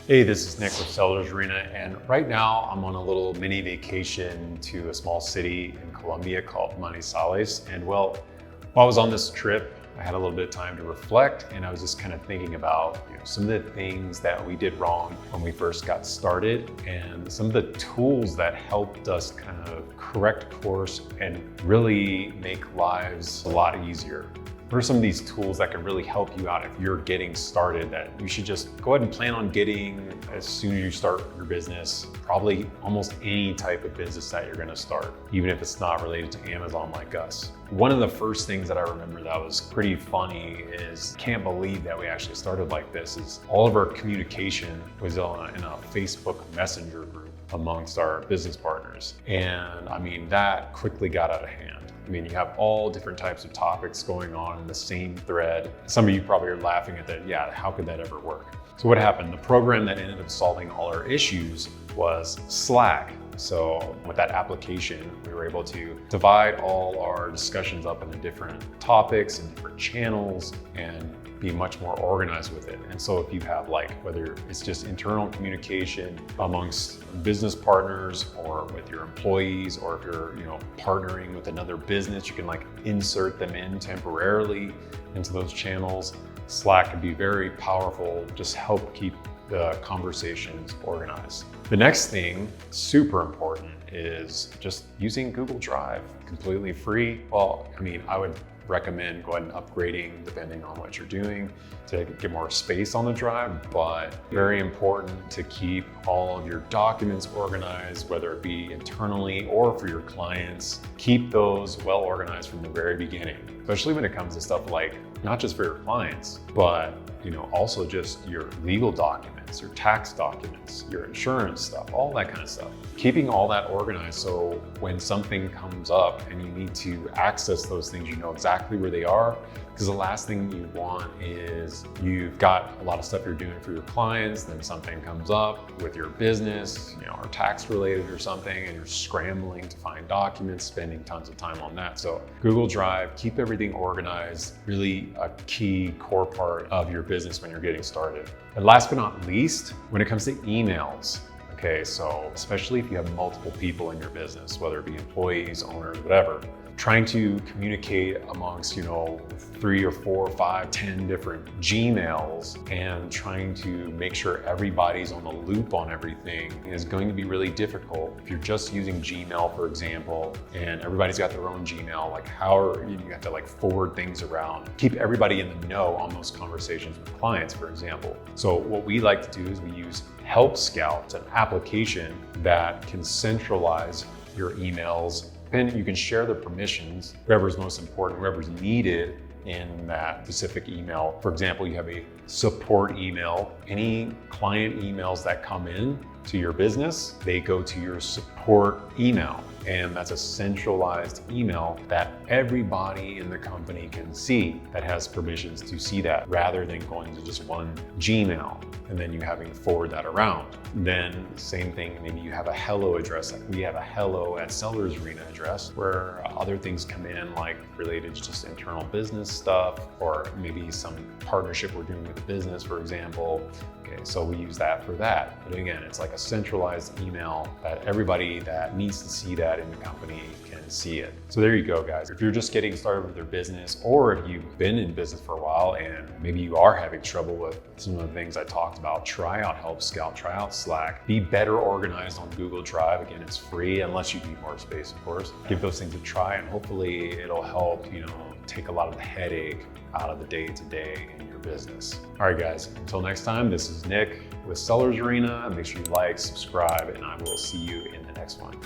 Hey, this is Nick with Sellers Arena, and right now I'm on a little mini vacation to a small city in Colombia called Manizales. And well, while I was on this trip, I had a little bit of time to reflect, and I was just kind of thinking about some of the things that we did wrong when we first got started, and some of the tools that helped us kind of correct course and really make lives a lot easier. What are some of these tools that can really help you out if you're getting started that you should just go ahead and plan on getting as soon as you start your business? Probably almost any type of business that you're gonna start, even if it's not related to Amazon like us. One of the first things that I remember that was pretty funny is, can't believe that we actually started like this, is all of our communication was in a Facebook Messenger group amongst our business partners. And I mean, that quickly got out of hand. I mean, you have all different types of topics going on in the same thread. Some of you probably are laughing at that. Yeah, how could that ever work? So what happened? The program that ended up solving all our issues was Slack. So with that application, we were able to divide all our discussions up into different topics and different channels and be much more organized with it. And so if you have whether it's just internal communication amongst business partners or with your employees, or if you're partnering with another business, you can insert them in temporarily into those channels. Slack can be very powerful, just help keep the conversations organized. The next thing, super important, is just using Google Drive, completely free. Well, I mean, I would recommend go ahead and upgrading depending on what you're doing to get more space on the drive, but very important to keep all of your documents organized, whether it be internally or for your clients. Keep those well organized from the very beginning, especially when it comes to stuff like not just for your clients, but also just your legal documents, your tax documents, your insurance stuff, all that kind of stuff. Keeping all that organized so when something comes up and you need to access those things, you know exactly where they are. Because the last thing you want is you've got a lot of stuff you're doing for your clients, then something comes up with your business, or tax related or something, and you're scrambling to find documents, spending tons of time on that. So Google Drive, keep everything organized, really a key core part of your business when you're getting started. And last but not least, when it comes to emails, okay, so especially if you have multiple people in your business, whether it be employees, owners, whatever, trying to communicate amongst 3 or 4 or 5, 10 different Gmails and trying to make sure everybody's on the loop on everything is going to be really difficult. If you're just using Gmail, for example, and everybody's got their own Gmail, how are you have to forward things around, keep everybody in the know on those conversations with clients, for example. So what we like to do is we use HelpScout. It's an application that can centralize your emails, and you can share the permissions, whoever's most important, whoever's needed in that specific email. For example, you have a support email. Any client emails that come in to your business, they go to your support email. And that's a centralized email that everybody in the company can see, that has permissions to see that, rather than going to just one Gmail and then you having to forward that around. Then same thing, maybe you have a hello address. We have a hello at Sellers Arena address where other things come in related to just internal business stuff, or maybe some partnership we're doing with a business, for example. Okay, so we use that for that. But again, it's like a centralized email that everybody that needs to see that in the company can see it. So there you go, guys. If you're just getting started with your business, or if you've been in business for a while and maybe you are having trouble with some of the things I talked about, try out HelpScout, try out Slack, be better organized on Google Drive. Again, it's free unless you need more space, of course. Give those things a try and hopefully it'll help, take a lot of the headache out of the day-to-day in your business. All right, guys, until next time, this is Nick with Sellers Arena. Make sure you like, subscribe, and I will see you in the next one.